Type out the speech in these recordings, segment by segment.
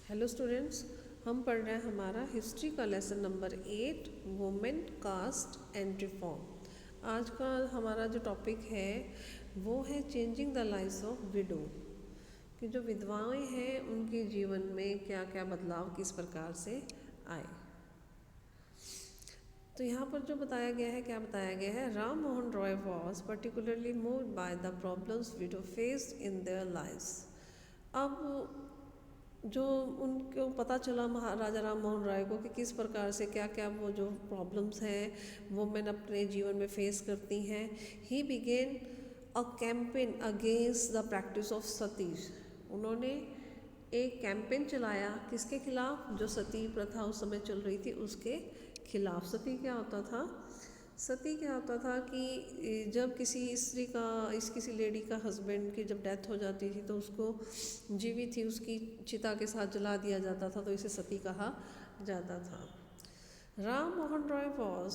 Hello students, हम पढ़ रहे हैं हमारा हिस्ट्री का lesson number 8 women caste and reform. आज का हमारा जो टॉपिक है वो है changing the lives of widow, कि जो विधवाएं हैं उनके जीवन में क्या क्या बदलाव किस प्रकार से आए। तो यहाँ पर जो बताया गया है, क्या बताया गया है, Ram Mohan Roy was particularly moved by the problems window faced in their lives. अब जो उनको पता चला महाराजा राम मोहन राय को कि किस प्रकार से क्या क्या वो जो प्रॉब्लम्स हैं वो मैंने अपने जीवन में फेस करती हैं, he began a campaign against the practice of sati. उन्होंने एक कैंपेन चलाया, किसके खिलाफ? जो सती प्रथा उस समय चल रही थी उसके खिलाफ। सती क्या होता था? सती क्या होता था कि जब किसी स्त्री का किसी लेडी का हस्बैंड की जब डेथ हो जाती थी तो उसको जीवित ही उसकी चिता के साथ जला दिया जाता था, तो इसे सती कहा जाता था। Ram Mohan Roy was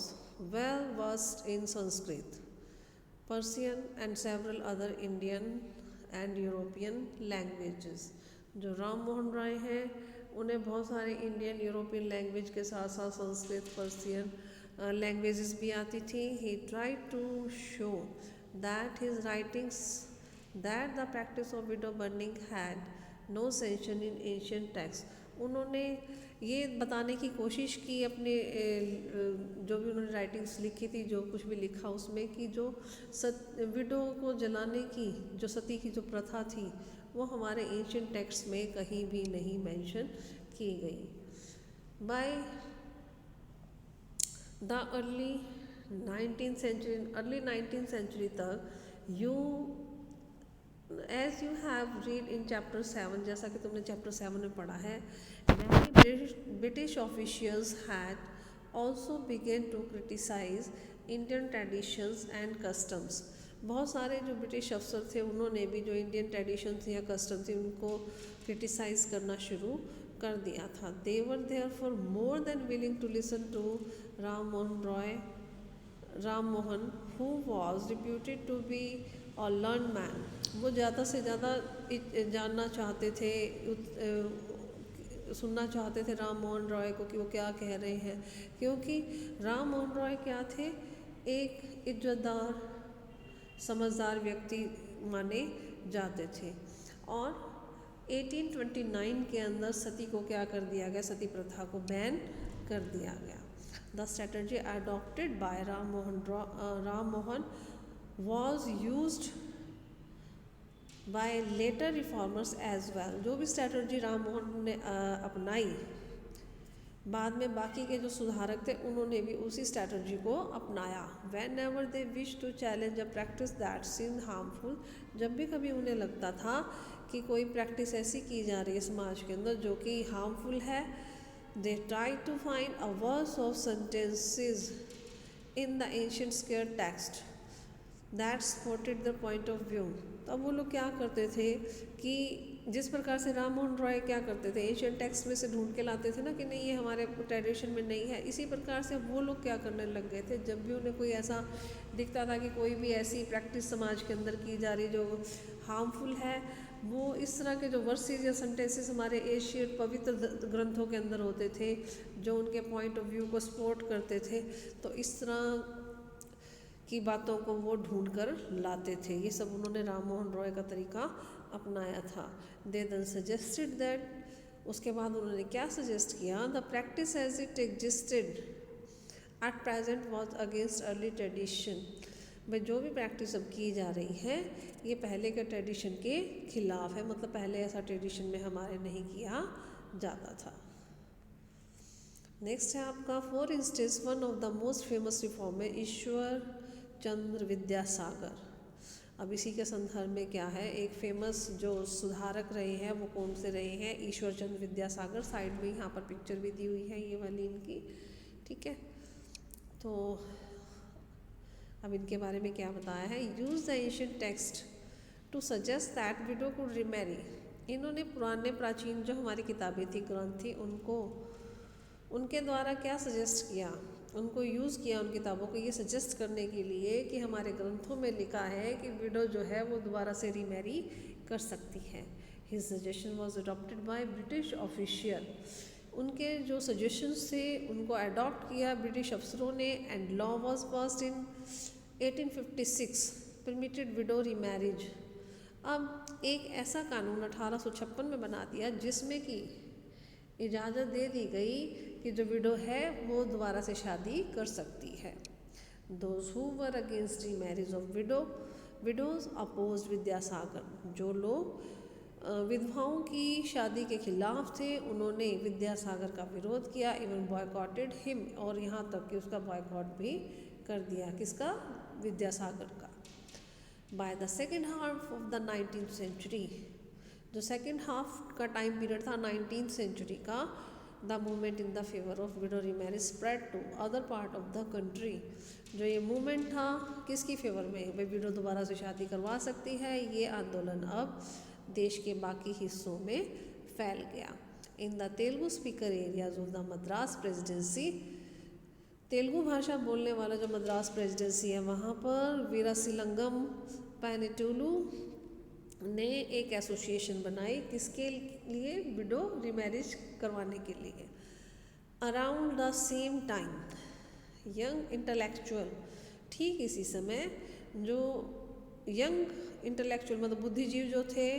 well versed in Sanskrit, Persian and several other Indian and European languages. जो राम मोहन राय हैं उन्हें बहुत सारे इंडियन यूरोपियन लैंग्वेज के साथ साथ संस्कृत, पर्शियन लैंग्वेजेस भी आती थी। He tried to show that his writings that the practice of widow burning had no sanction in Asian text. उन्होंने ये बताने की कोशिश की अपने जो भी उन्होंने राइटिंग्स लिखी थी, जो कुछ भी लिखा उसमें, कि जो विडो को जलाने की जो सती की जो प्रथा थी वो हमारे एशियन टेक्स्ट में कहीं भी नहीं मेंशन की गई। By the early 19th century तक as you have read in chapter 7, जैसा कि तुमने चैप्टर 7 में पढ़ा है, British officials had also began to criticise Indian traditions and customs. बहुत सारे जो ब्रिटिश अफसर थे उन्होंने भी जो इंडियन ट्रेडिशन थी या कस्टम थी उनको क्रिटिसाइज करना शुरू कर दिया था। They were therefore more than willing to listen to Ram Mohan who was reputed to be a learn man. वो ज़्यादा से ज़्यादा जानना चाहते थे, सुनना चाहते थे राम मोहन रॉय को कि वो क्या कह रहे हैं, क्योंकि राम मोहन रॉय क्या थे? एक इज्जतदार समझदार व्यक्ति माने जाते थे। और 1829 के अंदर सती को क्या कर दिया गया? सती प्रथा को बैन कर दिया गया। The strategy adopted by Ram Mohan was used by later reformers as well. जो भी स्ट्रेटजी राम मोहन ने अपनाई, बाद में बाकी के जो सुधारक थे उन्होंने भी उसी स्ट्रैटेजी को अपनाया। Whenever they wish to challenge a practice that seemed harmful, जब भी कभी उन्हें लगता था कि कोई प्रैक्टिस ऐसी की जा रही है समाज के अंदर जो कि हार्मफुल है, they try to find a verse of sentences in the ancient square text that supported the point of view. तब वो लोग क्या करते थे कि जिस प्रकार से राम मोहन रॉय क्या करते थे, एशियन टेक्स्ट में से ढूंढ के लाते थे ना कि नहीं ये हमारे ट्रेडिशन में नहीं है, इसी प्रकार से वो लोग क्या करने लग गए थे। जब भी उन्हें कोई ऐसा दिखता था कि कोई भी ऐसी प्रैक्टिस समाज के अंदर की जा रही जो हार्मफुल है, वो इस तरह के जो वर्सेस या सेंटेंसेस हमारे एशियन पवित्र ग्रंथों के अंदर होते थे जो उनके पॉइंट ऑफ व्यू को सपोर्ट करते थे, तो इस तरह की बातों को वो ढूंढ कर लाते थे। ये सब उन्होंने राम मोहन रॉय का तरीका अपनाया था। दे देन सजेस्टेड दैट, उसके बाद उन्होंने क्या सजेस्ट किया? The practice as it existed at present was against early tradition. भाई जो भी प्रैक्टिस अब की जा रही है ये पहले के ट्रेडिशन के खिलाफ है, मतलब पहले ऐसा ट्रेडिशन में हमारे नहीं किया जाता था। नेक्स्ट है आपका for instance one of the most famous reform है ईश्वर चंद्र विद्यासागर। अब इसी के संदर्भ में क्या है, एक फेमस जो सुधारक रहे हैं वो कौन से रहे हैं? ईश्वर चंद्र विद्यासागर। साइड में यहाँ पर पिक्चर भी दी हुई है ये वाली इनकी, ठीक है। तो अब इनके बारे में क्या बताया है? Use the ancient text to suggest that widow could remarry. इन्होंने पुराने प्राचीन जो हमारी किताबें थी, ग्रंथ थी, उनके द्वारा क्या सजेस्ट किया, उनको यूज़ किया उन किताबों को ये सजेस्ट करने के लिए कि हमारे ग्रंथों में लिखा है कि विडो जो है वो दोबारा से रीमैरी कर सकती है। His suggestion was adopted by British official. उनके जो सजेशंस थे उनको अडॉप्ट किया ब्रिटिश अफसरों ने and law was passed in 1856 permitted window remarriage. अब एक ऐसा कानून 1856 में बना दिया जिसमें कि इजाज़त दे दी गई कि जो विडो है वो दोबारा से शादी कर सकती है। Those who were against remarriage of widows oppose Vidyasagar, जो लोग विधवाओं की शादी के खिलाफ थे उन्होंने विद्यासागर का विरोध किया, इवन बॉयकॉटेड हिम, और यहाँ तक कि उसका बॉयकॉट भी कर दिया, किसका, विद्यासागर का। By the second half of the 19th century, जो सेकेंड हाफ का टाइम पीरियड था 19th सेंचुरी का, the movement in the favour of widow remarriage spread to other part of the country. जो ये मूवमेंट था किसकी फेवर में, भाई विडो दोबारा से शादी करवा सकती है, ये आंदोलन अब देश के बाकी हिस्सों में फैल गया। In the Telugu speaker areas of the Madras presidency, Telugu भाषा बोलने वाला जो मद्रास प्रेसिडेंसी है वहाँ पर वीरासिलंगम पैनेटुलू ने एक एसोसिएशन बनाई, किसके लिए, विडो रीमैरिज करवाने के लिए। Around the same time young intellectual, ठीक इसी समय जो यंग इंटेलेक्चुअल मतलब बुद्धिजीव जो थे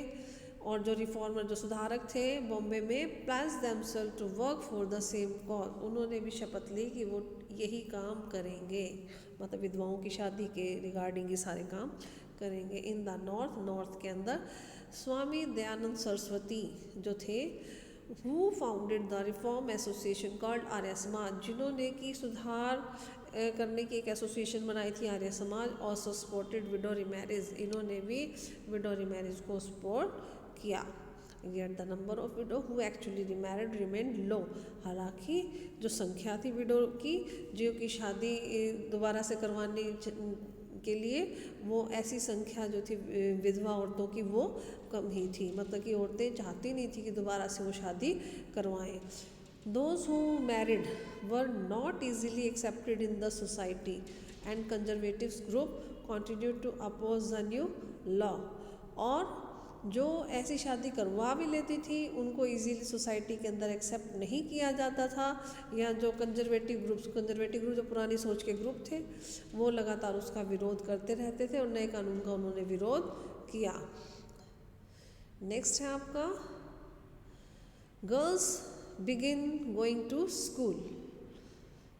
और जो रिफॉर्मर जो सुधारक थे बॉम्बे में, pledged themselves to work for the same cause, उन्होंने भी शपथ ली कि वो यही काम करेंगे, मतलब विधवाओं की शादी के रिगार्डिंग ये सारे काम करेंगे। इन द नॉर्थ के अंदर स्वामी दयानंद सरस्वती जो थे, who founded the reform association called Arya Samaj, जिन्होंने की सुधार करने की एक एसोसिएशन बनाई थी आर्य समाज, और सपोर्टेड विडो रीमैरिज, इन्होंने भी विडो रीमैरिज को सपोर्ट किया। Yet the number of widow who actually remarried remained low, हालांकि जो संख्या थी विडो की जो कि शादी दोबारा से करवाने के लिए, वो ऐसी संख्या जो थी विधवा औरतों की वो कम ही थी, मतलब कि औरतें चाहती नहीं थी कि दोबारा से वो शादी करवाएं। Those who married were not easily accepted in the society and conservative group continued to oppose the new law, और जो ऐसी शादी करवा भी लेती थी उनको इजीली सोसाइटी के अंदर एक्सेप्ट नहीं किया जाता था, या जो कंजर्वेटिव ग्रुप जो पुरानी सोच के ग्रुप थे वो लगातार उसका विरोध करते रहते थे और नए कानून का उन्होंने विरोध किया। नेक्स्ट है आपका girls begin going to school,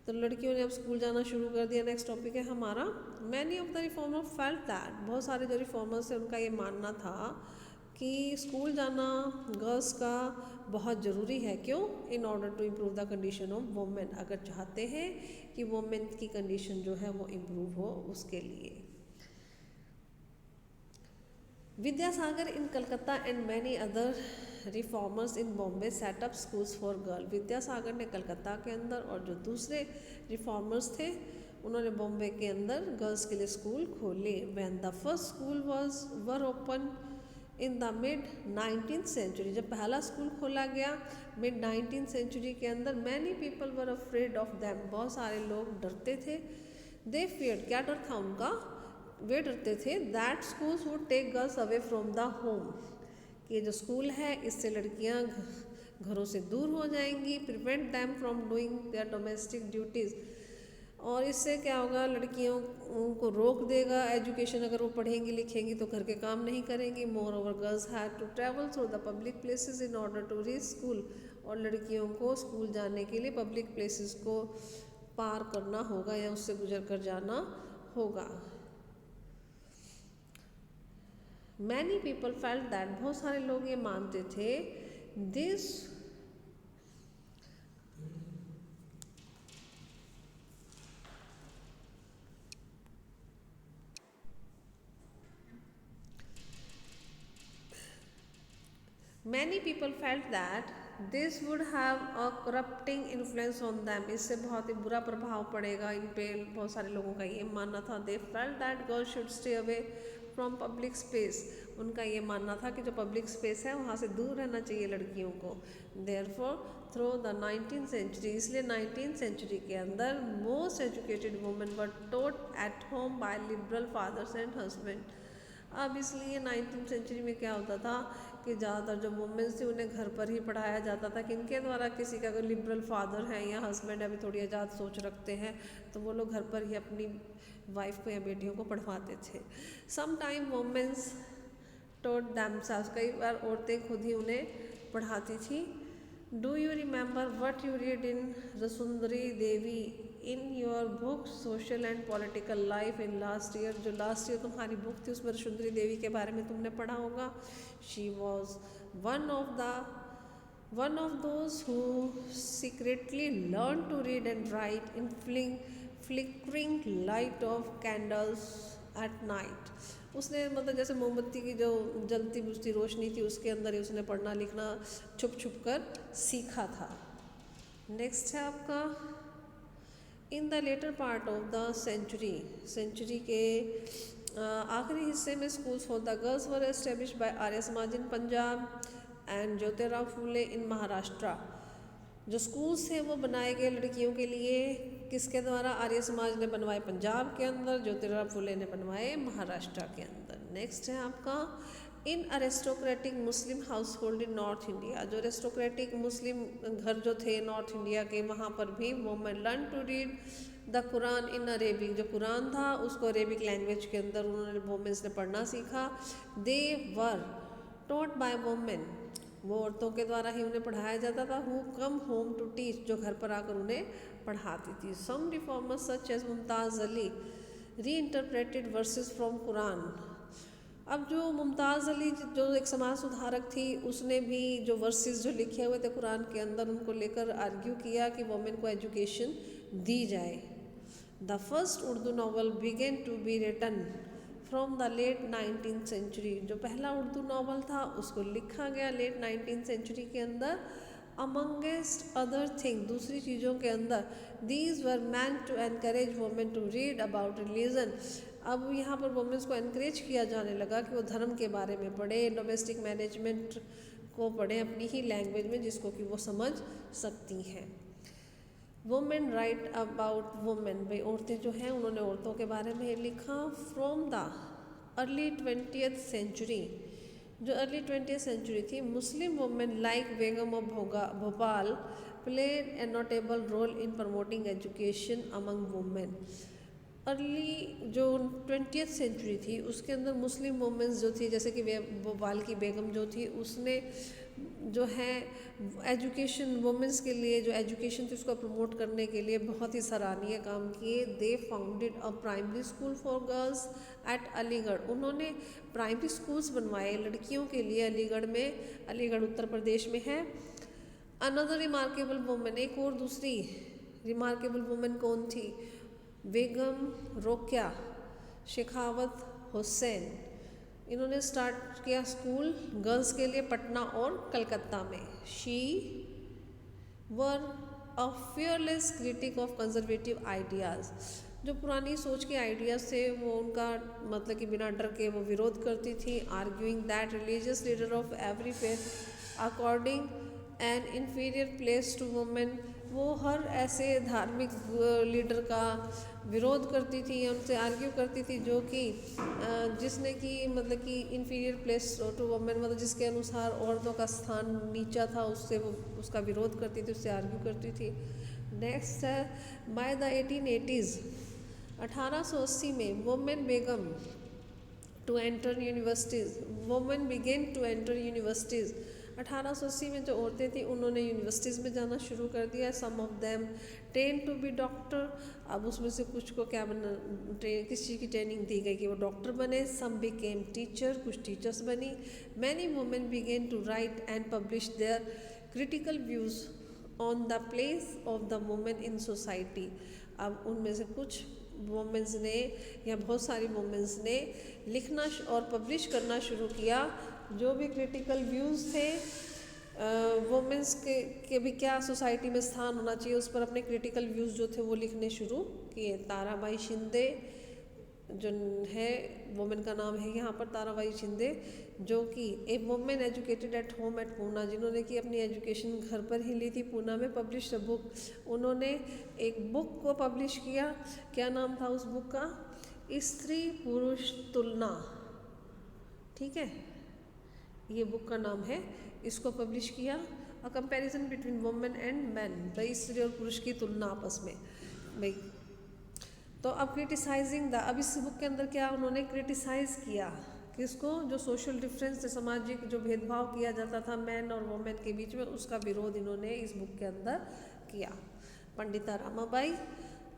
तो लड़कियों ने अब स्कूल जाना शुरू कर दिया। नेक्स्ट टॉपिक है हमारा many of the reformer felt that, बहुत सारे जो रिफॉर्मर्स हैं उनका ये मानना था कि स्कूल जाना गर्ल्स का बहुत ज़रूरी है। क्यों? In order to improve the condition of women, अगर चाहते हैं कि वोमेन की कंडीशन जो है वो इम्प्रूव हो उसके लिए। Vidyasagar in Calcutta and many other reformers in Bombay set up schools for girl, Vidyasagar ने कलकत्ता के अंदर और जो दूसरे रिफॉर्मर्स थे उन्होंने बॉम्बे के अंदर गर्ल्स के लिए स्कूल खोले। When the first school were open in the mid 19th century, जब पहला स्कूल खोला गया मिड 19th सेंचुरी के अंदर, many people were afraid of them, बहुत सारे लोग डरते थे। दे फियर्ड, क्या डर था उनका? वे डरते थे that schools would take girls away from the home, कि ये जो स्कूल है इससे लड़कियां घरों से दूर हो जाएंगी, prevent them from doing there domestic duties, और इससे क्या होगा, लड़कियों को रोक देगा एजुकेशन, अगर वो पढ़ेंगी लिखेंगी तो घर के काम नहीं करेंगी। Moreover girls had to travel through the public places in order to reach school, और लड़कियों को स्कूल जाने के लिए पब्लिक प्लेसेस को पार करना होगा या उससे गुजर कर जाना होगा। मैनी पीपल फेल्ट दैट, बहुत सारे लोग ये मानते थे this Many people felt that this would have a corrupting influence on them, इससे बहुत ही बुरा प्रभाव पड़ेगा इन पे, बहुत सारे लोगों का ये मानना था। They felt that girls should stay away from public space, उनका ये मानना था कि जो पब्लिक स्पेस है वहाँ से दूर रहना चाहिए लड़कियों को। Therefore through the 19th century, इसलिए 19th सेंचुरी के अंदर most educated women were taught at home by liberal fathers and husbands। अब इसलिए 19th सेंचुरी में क्या होता था कि ज़्यादातर जो वुमेन्स थी उन्हें घर पर ही पढ़ाया जाता था कि इनके द्वारा किसी का अगर लिबरल फादर है या हस्बैंड अभी थोड़ी आज़ाद सोच रखते हैं तो वो लोग घर पर ही अपनी वाइफ को या बेटियों को पढ़वाते थे। Some time women's taught themselves, कई बार औरतें खुद ही उन्हें पढ़ाती थी। Do you remember what you read in Rassundari Devi in your book social and political life in last year? जो लास्ट ईयर तुम्हारी बुक थी उसमें रसुंदरी देवी के बारे में तुमने पढ़ा होगा। She was one of those who secretly learned to read and write in flickering light of candles at night. उसने मतलब जैसे मोमबत्ती की जो जलती बुझती रोशनी थी उसके अंदर ही उसने पढ़ना लिखना छुप छुप कर सीखा था। नेक्स्ट है आपका in the later part of the century के आखिरी हिस्से में schools for the girls were established by Arya Samaj in Punjab and Jyotirao Phule in Maharashtra. जो स्कूल्स थे वो बनाए गए लड़कियों के लिए, किसके द्वारा? आर्य समाज ने बनवाए पंजाब के अंदर, ज्योतिराव फुले ने बनवाए महाराष्ट्र के अंदर। नेक्स्ट है आपका in aristocratic Muslim household in North India. जो अरिस्टोक्रेटिक मुस्लिम घर जो थे नॉर्थ इंडिया के, वहाँ पर भी women learn to read the Quran in Arabic. जो कुरान था उसको अरेबिक लैंग्वेज के अंदर उन्होंने वुमेन्स ने पढ़ना सीखा। They were taught by women, वो औरतों के द्वारा ही उन्हें पढ़ाया जाता था। Who come home to teach, जो घर पर आकर उन्हें पढ़ाती थी। Some reformers such as Mumtaz Ali reinterpreted versus from Quran. अब जो मुमताज़ अली जो एक समाज सुधारक थी उसने भी जो वर्सेस जो लिखे हुए थे कुरान के अंदर उनको लेकर आर्ग्यू किया कि वुमेन को एजुकेशन दी जाए। The first Urdu novel began to be written from the late 19th century. जो पहला उर्दू नावल था उसको लिखा गया लेट 19th सेंचुरी के अंदर। अमंगेस्ट अदर थिंग, दूसरी चीज़ों के अंदर, these were meant to encourage women to read about religion. अब यहाँ पर वुमेन्स को एनकरेज किया जाने लगा कि वो धर्म के बारे में पढ़े, डोमेस्टिक मैनेजमेंट को पढ़े अपनी ही लैंग्वेज में जिसको कि वो समझ सकती हैं। वुमेन राइट अबाउट वुमेन, भाई औरतें जो हैं उन्होंने औरतों के बारे में लिखा। From the early 20th century, जो अर्ली 20th सेंचुरी थी, Muslim women like Begum of Bhopal played a notable role in promoting education among women. Early जो 20th सेंचुरी थी उसके अंदर मुस्लिम वुमेन्स जो थी, जैसे कि भोपाल की बेगम जो थी, उसने जो है एजुकेशन वुमेन्स के लिए जो एजुकेशन थी उसको प्रमोट करने के लिए बहुत ही सराहनीय काम किए। They founded a primary school for girls at Aligarh. उन्होंने प्राइमरी स्कूल्स बनवाए लड़कियों के लिए अलीगढ़ में, अलीगढ़ उत्तर प्रदेश में है। अनदर रिमार्केबल वुमेन, एक और दूसरी रिमार्केबल वुमेन कौन थी? बेगम रोकेया शेखावत हुसैन। इन्होंने स्टार्ट किया स्कूल गर्ल्स के लिए पटना और कलकत्ता में। She were a fearless critic of conservative ideas. जो पुरानी सोच के आइडियाज़ थे वो उनका मतलब कि बिना डर के वो विरोध करती थी। Arguing that religious leader of every faith according an inferior place to women. वो हर ऐसे धार्मिक लीडर का विरोध करती थी या उनसे आर्ग्यू करती थी जो कि जिसने कि मतलब कि इन्फीरियर प्लेस टू वुमेन, मतलब जिसके अनुसार औरतों का स्थान नीचा था, उससे वो उसका विरोध करती थी, उससे आर्ग्यू करती थी। नेक्स्ट है बाय द 1880s, 1880 में women began to enter universities, women began to enter universities. 1880 में जो औरतें थी उन्होंने यूनिवर्सिटीज़ में जाना शुरू कर दिया। Some of them train to be doctor. अब उसमें से कुछ को क्या बना, किस चीज़ की ट्रेनिंग दी गई कि वो डॉक्टर बने। सम बिकेम टीचर, कुछ टीचर्स बनी। Many women began to write and publish their critical views on the place of the women in society. अब उनमें से कुछ वुमेन्स ने या बहुत सारी वुमेन्स ने लिखना और पब्लिश करना शुरू किया। जो भी क्रिटिकल व्यूज़ थे वुमेन्स के भी क्या सोसाइटी में स्थान होना चाहिए उस पर अपने क्रिटिकल व्यूज़ जो थे वो लिखने शुरू किए। ताराबाई शिंदे जो है वुमेन का नाम है यहाँ पर ताराबाई शिंदे, जो कि a women educated at home at Poona, जिन्होंने कि अपनी एजुकेशन घर पर ही ली थी। पूना में पब्लिश बुक, उन्होंने एक बुक को पब्लिश किया। क्या नाम था उस बुक का? स्त्री पुरुष तुलना। ठीक है, ये बुक का नाम है। इसको पब्लिश किया a comparison between women and man, भाई स्त्री और पुरुष की तुलना आपस में भाई। तो अब क्रिटिसाइजिंग द, अब इस बुक के अंदर क्या उन्होंने क्रिटिसाइज किया किसको, जो सोशल डिफरेंस, सामाजिक जो भेदभाव किया जाता था मैन और वुमेन के बीच में, उसका विरोध इन्होंने इस बुक के अंदर किया। Pandita Ramabai,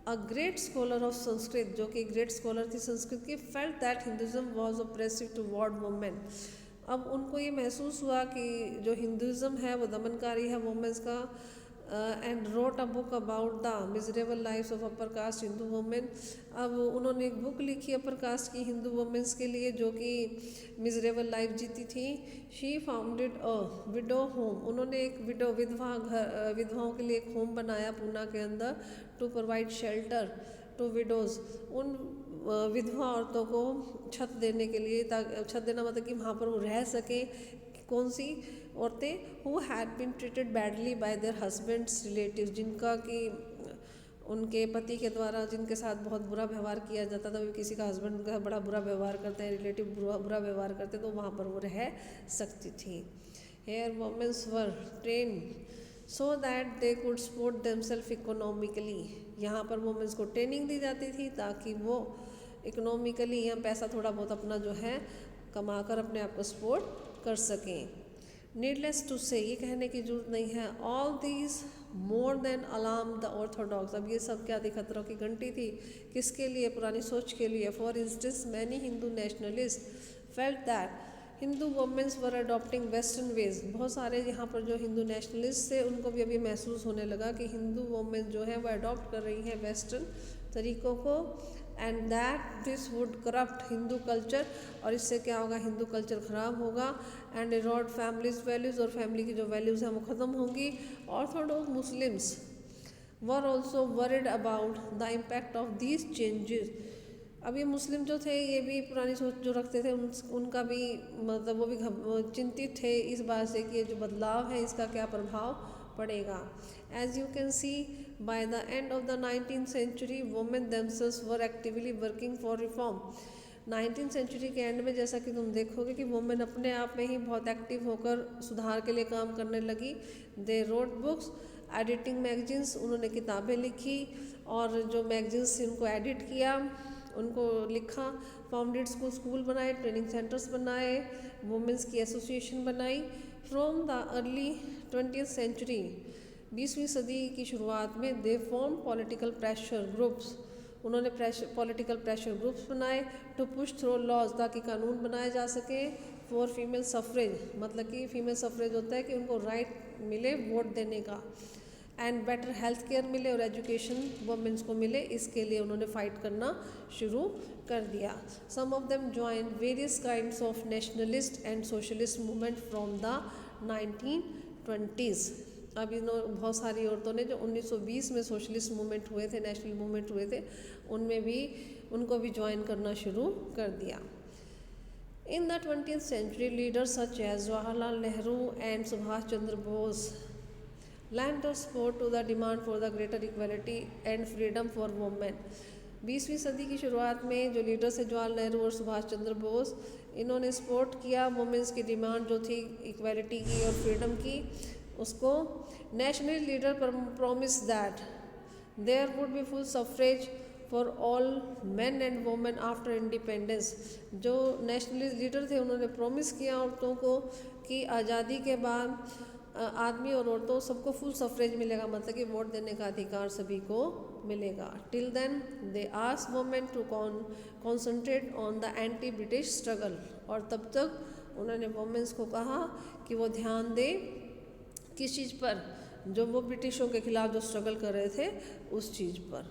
a great scholar of Sanskrit, जो कि ग्रेट स्कॉलर थी संस्कृत की, felt that Hinduism was oppressive toward women. अब उनको ये महसूस हुआ कि जो हिंदुज़म है वो दमनकारी है वुमेन्स का, and wrote a book about the miserable lifes of upper caste Hindu women. अब उन्होंने एक बुक लिखी अपर कास्ट की हिंदू वुमेन्स के लिए जो कि मिजरेबल लाइफ जीती थी। She founded a window home, उन्होंने एक विधवाओं के लिए एक होम बनाया पूना के अंदर, to provide shelter to widows, उन विधवा औरतों को छत देने के लिए, छत देना मतलब कि वहाँ पर वो रह सकें। कौन सी औरतें, who had been treated badly by their husbands relatives, जिनका कि उनके पति के द्वारा जिनके साथ बहुत बुरा व्यवहार किया जाता था, किसी का हस्बैंड उनका बड़ा बुरा व्यवहार करते हैं, रिलेटिव बुरा व्यवहार करते, तो वहाँ पर वो रह सकती थी। Here womens were train so that they could support themself economically, यहाँ पर वुमेन्स को ट्रेनिंग दी जाती थी ताकि वो इकोनॉमिकली या पैसा थोड़ा बहुत अपना जो है कमा कर अपने आप को सपोर्ट कर सकें। नीडलेस टू से, ये कहने की जरूरत नहीं है, all these more than alarm the Orthodox, अब ये सब क्या थी, खतरों की घंटी थी, किसके लिए, पुरानी सोच के लिए। For instance many Hindu nationalist felt that Hindu womens were adopting western ways, बहुत सारे यहाँ पर जो हिंदू नेशनलिस्ट थे उनको भी अभी महसूस होने लगा कि हिंदू वुमेन जो है वो अडॉप्ट कर रही हैं वेस्टर्न तरीक़ों को, and that this would corrupt Hindu culture, और इससे क्या होगा, हिंदू कल्चर ख़राब होगा, एंड इरोड फैमिलीज वैल्यूज़, और फैमिली की जो वैल्यूज़ हैं वो ख़त्म होंगी। Orthodox Muslims were also worried about the impact of these changes, अब ये मुस्लिम जो थे ये भी पुरानी सोच जो रखते थे उनका भी मतलब वो भी चिंतित थे इस बात से कि ये जो बदलाव है इसका क्या प्रभाव पड़ेगा। As you can see by the end of the 19th century women themselves were actively working for reform, 19th century के एंड में जैसा कि तुम देखोगे कि वुमेन अपने आप में ही बहुत एक्टिव होकर सुधार के लिए काम करने लगी। They wrote books, editing magazines, उन्होंने किताबें लिखी और जो मैगजीन्स थी उनको एडिट किया, उनको लिखा, फाउंडेड स्कूल बनाए, ट्रेनिंग सेंटर्स बनाए, वुमेंस की एसोसिएशन बनाई। From the early 20th century, 20वीं सदी की शुरुआत में they form political pressure groups, उन्होंने पॉलिटिकल प्रेशर ग्रुप्स बनाए टू पुश थ्रू लॉज, ताकि कानून बनाए जा सके फॉर फीमेल सफरेज, मतलब कि फीमेल सफरेज होता है कि उनको राइट मिले वोट देने का, एंड बेटर हेल्थ केयर मिले और एजुकेशन वुमेन्स को मिले, इसके लिए उन्होंने फाइट करना शुरू कर दिया। Some of them join various kinds of nationalist and socialist movement from the 1920s, अब इन्होंने बहुत सारी औरतों ने जो 1920 में सोशलिस्ट मूवमेंट हुए थे, नेशनल मूवमेंट हुए थे, उनमें भी उनको भी ज्वाइन करना शुरू कर दिया। In the 20th century leaders such as Jawaharlal Nehru and Subhash Chandra Bose lent their support to the demand for the greater equality and freedom for women। 20वीं सदी की शुरुआत में जो लीडर्स है जवाहरलाल नेहरू और सुभाष चंद्र बोस, इन्होंने सपोर्ट किया वुमेन्स की डिमांड जो थी इक्वालिटी की और फ्रीडम की, उसको। National leader promise that there would be full suffrage for all man and women after independence, जो नेशनल लीडर थे उन्होंने प्रॉमिस किया औरतों को कि आज़ादी के बाद आदमी और औरतों सबको फुल सफरेज मिलेगा, मतलब कि वोट देने का अधिकार सभी को मिलेगा। Till then they ask women to concentrate on the anti British struggle, और तब तक उन्होंने वुमेन्स को कहा कि वो ध्यान दे किस चीज़ पर, जो वो ब्रिटिशों के खिलाफ जो स्ट्रगल कर रहे थे उस चीज़ पर।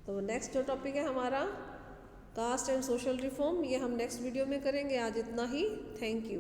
तो नेक्स्ट जो टॉपिक है हमारा कास्ट एंड सोशल रिफॉर्म, ये हम नेक्स्ट वीडियो में करेंगे। आज इतना ही, थैंक यू।